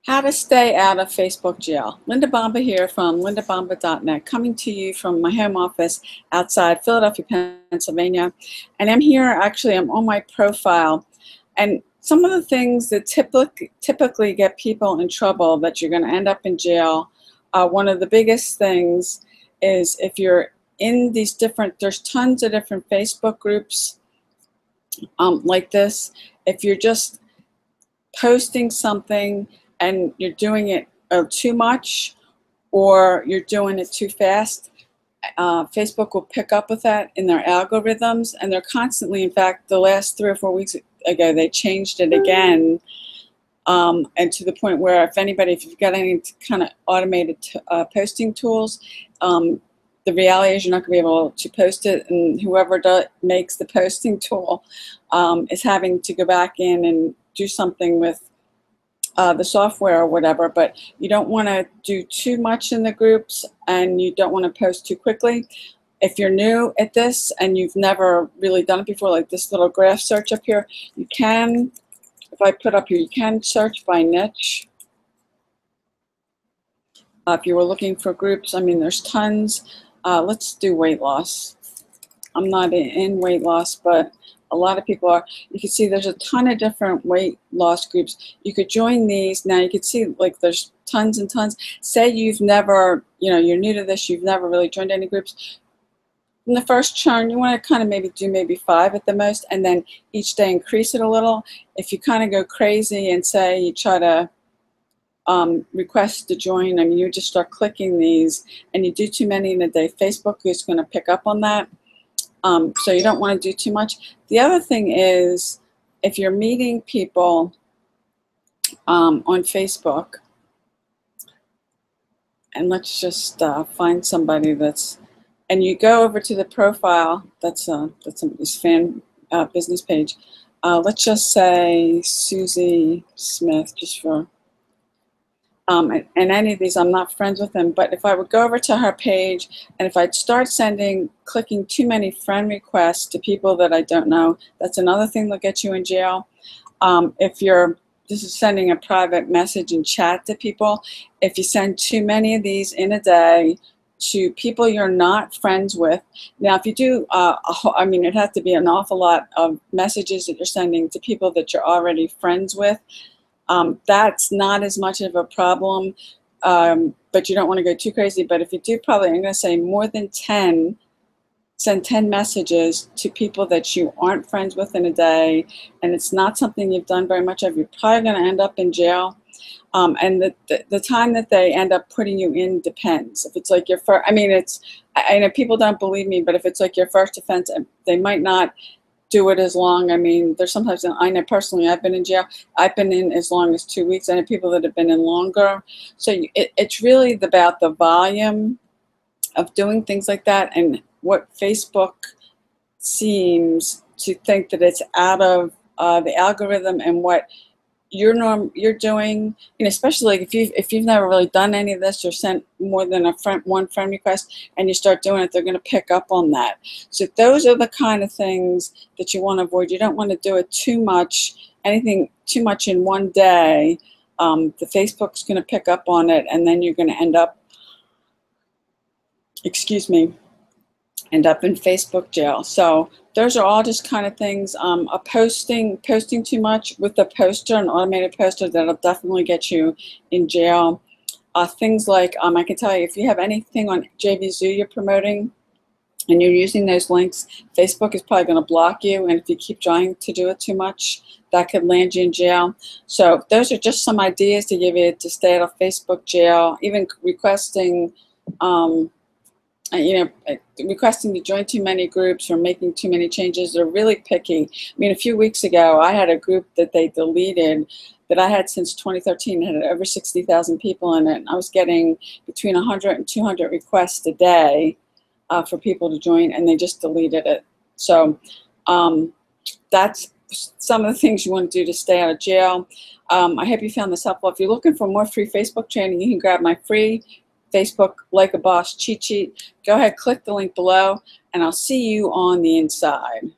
How to stay out of Facebook jail. Linda Bomba here from lindabomba.net, coming to you from my home office outside Philadelphia, Pennsylvania. And I'm here, actually, I'm on my profile. And some of the things that typically get people in trouble, that you're going to end up in jail, one of the biggest things is if you're in these there's tons of different Facebook groups like this. If you're just posting something and you're doing it too much, or you're doing it too fast, Facebook will pick up with that in their algorithms, and they're constantly, in fact, the last 3 or 4 weeks ago, they changed it again, and to the point where if you've got any kind of automated posting tools, the reality is you're not going to be able to post it, and whoever makes the posting tool is having to go back in and do something with the software or whatever. But you don't want to do too much in the groups, and you don't want to post too quickly. If you're new at this and you've never really done it before, like this little graph search up here, you can, if I put up here, you can search by niche. If you were looking for groups, I mean, there's tons. Let's do weight loss. I'm not in weight loss, but a lot of people are. You can see there's a ton of different weight loss groups. You could join these. Now you can see, like, there's tons and tons. Say you've never, you're new to this, you've never really joined any groups. In the first churn, you want to kind of maybe 5 at the most, and then each day increase it a little. If you kind of go crazy and say you try to request to join, I mean, you just start clicking these, and you do too many in a day, Facebook is going to pick up on that. So you don't want to do too much. The other thing is, if you're meeting people on Facebook, and let's just find somebody and you go over to the profile, that's somebody's fan business page. Let's just say Suzy Smith, just for and any of these, I'm not friends with them, but if I would go over to her page, and if I'd start clicking too many friend requests to people that I don't know, that's another thing that'll get you in jail. If you're just sending a private message and chat to people, if you send too many of these in a day to people you're not friends with, now if you do, I mean, it'd have to be an awful lot of messages that you're sending to people that you're already friends with. That's not as much of a problem, but you don't want to go too crazy. But if you do, probably, I'm going to say more than 10, send 10 messages to people that you aren't friends with in a day, and it's not something you've done very much of, you're probably going to end up in jail. And the time that they end up putting you in depends. If it's like your first, I mean, I know people don't believe me, but if it's like your first offense, they might not do it as long. I mean, there's sometimes, I know personally, I've been in jail, I've been in as long as 2 weeks. I know people that have been in longer. So it's really about the volume of doing things like that, and what Facebook seems to think that it's out of the algorithm, and what you're doing, especially like if you've never really done any of this or sent more than one friend request, and you start doing it, they're going to pick up on that. So those are the kind of things that you want to avoid. You don't want to do it too much, anything too much in one day. The Facebook's going to pick up on it, and then you're going to end up, end up in Facebook jail. So those are all just kind of things. Posting too much with a poster, an automated poster, that'll definitely get you in jail. Things like, I can tell you, if you have anything on JVZoo you're promoting and you're using those links, Facebook is probably going to block you, and if you keep trying to do it too much, that could land you in jail. So those are just some ideas to give you to stay out of Facebook jail. Even requesting requesting to join too many groups or making too many changes. They're really picky. I mean, a few weeks ago, I had a group that they deleted that I had since 2013. It had over 60,000 people in it, and I was getting between 100 and 200 requests a day for people to join, and they just deleted it. So that's some of the things you want to do to stay out of jail. I hope you found this helpful. If you're looking for more free Facebook training, you can grab my free Facebook Like a Boss cheat sheet. Go ahead, click the link below, and I'll see you on the inside.